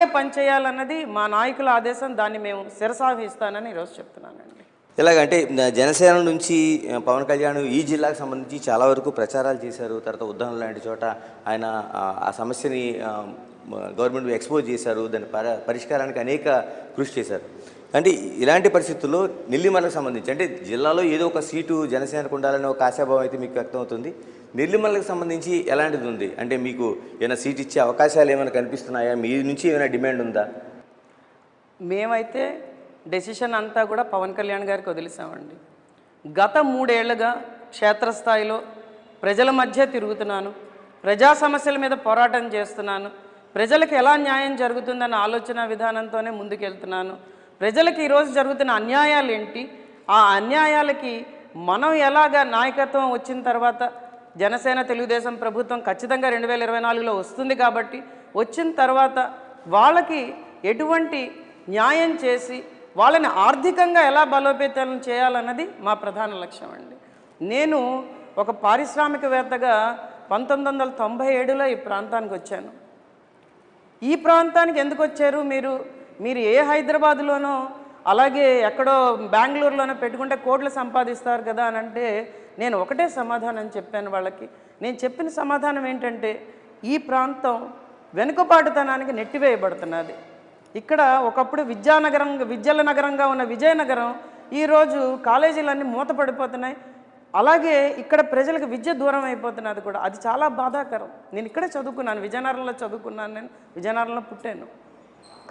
పనిచేయాలన్నది మా నాయకుల ఆదేశం. దాన్ని మేము శిరసావహిస్తానని ఈరోజు చెప్తున్నానండి. ఎలాగంటే జనసేన నుంచి పవన్ కళ్యాణ్ ఈ జిల్లాకు సంబంధించి చాలా వరకు ప్రచారాలు చేశారు. తర్వాత ఉద్దానం లాంటి చోట ఆయన ఆ సమస్యని గవర్నమెంట్ ఎక్స్పోజ్ చేశారు. దాని పరిష్కారానికి అనేక కృషి చేశారు. అంటే ఇలాంటి పరిస్థితుల్లో నెల్లిమర్లకు సంబంధించి అంటే జిల్లాలో ఏదో ఒక సీటు జనసేనకు ఉండాలనే ఒక ఆశాభావం అయితే మీకు వ్యక్తమవుతుంది. నెల్లిమర్లకు సంబంధించి ఎలాంటిది ఉంది? అంటే మీకు ఏమైనా సీట్ ఇచ్చే అవకాశాలు ఏమైనా కనిపిస్తున్నాయా? మీ నుంచి ఏమైనా డిమాండ్ ఉందా? మేమైతే డెసిషన్ అంతా కూడా పవన్ కళ్యాణ్ గారికి వదిలేసామండి. గత 3 ఏళ్లుగా క్షేత్రస్థాయిలో ప్రజల మధ్య తిరుగుతున్నాను, ప్రజా సమస్యల మీద పోరాటం చేస్తున్నాను, ప్రజలకు ఎలా న్యాయం జరుగుతుందన్న ఆలోచన విధానంతోనే ముందుకెళ్తున్నాను. ప్రజలకు ఈరోజు జరుగుతున్న అన్యాయాలు ఏంటి, ఆ అన్యాయాలకి మనం ఎలాగా నాయకత్వం వచ్చిన తర్వాత జనసేన తెలుగుదేశం ప్రభుత్వం ఖచ్చితంగా 2024లో వస్తుంది కాబట్టి వచ్చిన తర్వాత వాళ్ళకి ఎటువంటి న్యాయం చేసి వాళ్ళని ఆర్థికంగా ఎలా బలోపేతం చేయాలన్నది మా ప్రధాన లక్ష్యం అండి. నేను ఒక పారిశ్రామికవేత్తగా 1997లో ఈ ప్రాంతానికి వచ్చాను. ఈ ప్రాంతానికి ఎందుకు వచ్చారు మీరు ఏ హైదరాబాద్లోనో అలాగే ఎక్కడో బెంగళూరులోనో పెట్టుకుంటే కోట్లు సంపాదిస్తారు కదా అని అంటే నేను ఒకటే సమాధానం చెప్పాను వాళ్ళకి. నేను చెప్పిన సమాధానం ఏంటంటే ఈ ప్రాంతం వెనుకబాటుతనానికి నెట్టివేయబడుతున్నది. ఇక్కడ ఒకప్పుడు విద్యల నగరంగా ఉన్న విజయనగరం ఈరోజు కాలేజీలన్నీ మూతపడిపోతున్నాయి. అలాగే ఇక్కడ ప్రజలకు విద్య దూరం అయిపోతున్నది కూడా. అది చాలా బాధాకరం. నేను ఇక్కడే చదువుకున్నాను, విజయనగరంలో చదువుకున్నాను, నేను విజయనగరంలో పుట్టాను.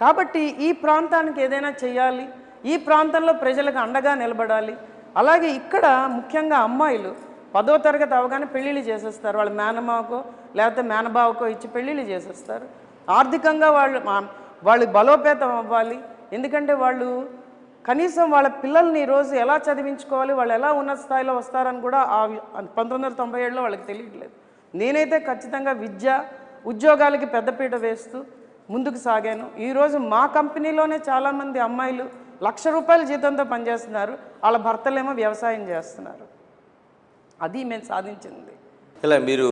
కాబట్టి ఈ ప్రాంతానికి ఏదైనా చేయాలి, ఈ ప్రాంతంలో ప్రజలకు అండగా నిలబడాలి. అలాగే ఇక్కడ ముఖ్యంగా అమ్మాయిలు 10వ తరగతి అవగానే పెళ్ళిళ్ళు చేసేస్తారు. వాళ్ళ మేనమావకో లేకపోతే మేనబావకో ఇచ్చి పెళ్ళిళ్ళు చేసేస్తారు. ఆర్థికంగా వాళ్ళు బలోపేతం అవ్వాలి. ఎందుకంటే వాళ్ళు కనీసం వాళ్ళ పిల్లల్ని ఈరోజు ఎలా చదివించుకోవాలి, వాళ్ళు ఎలా ఉన్నత స్థాయిలో వస్తారని కూడా 1997లో వాళ్ళకి తెలియట్లేదు. నేనైతే ఖచ్చితంగా విద్య ఉద్యోగాలకి పెద్దపీట వేస్తూ ముందుకు సాగాను. ఈరోజు మా కంపెనీలోనే చాలామంది అమ్మాయిలు ₹1,00,000 జీతంతో పనిచేస్తున్నారు. వాళ్ళ భర్తలేమో వ్యవసాయం చేస్తున్నారు. అది మేము సాధించింది. ఇలా మీరు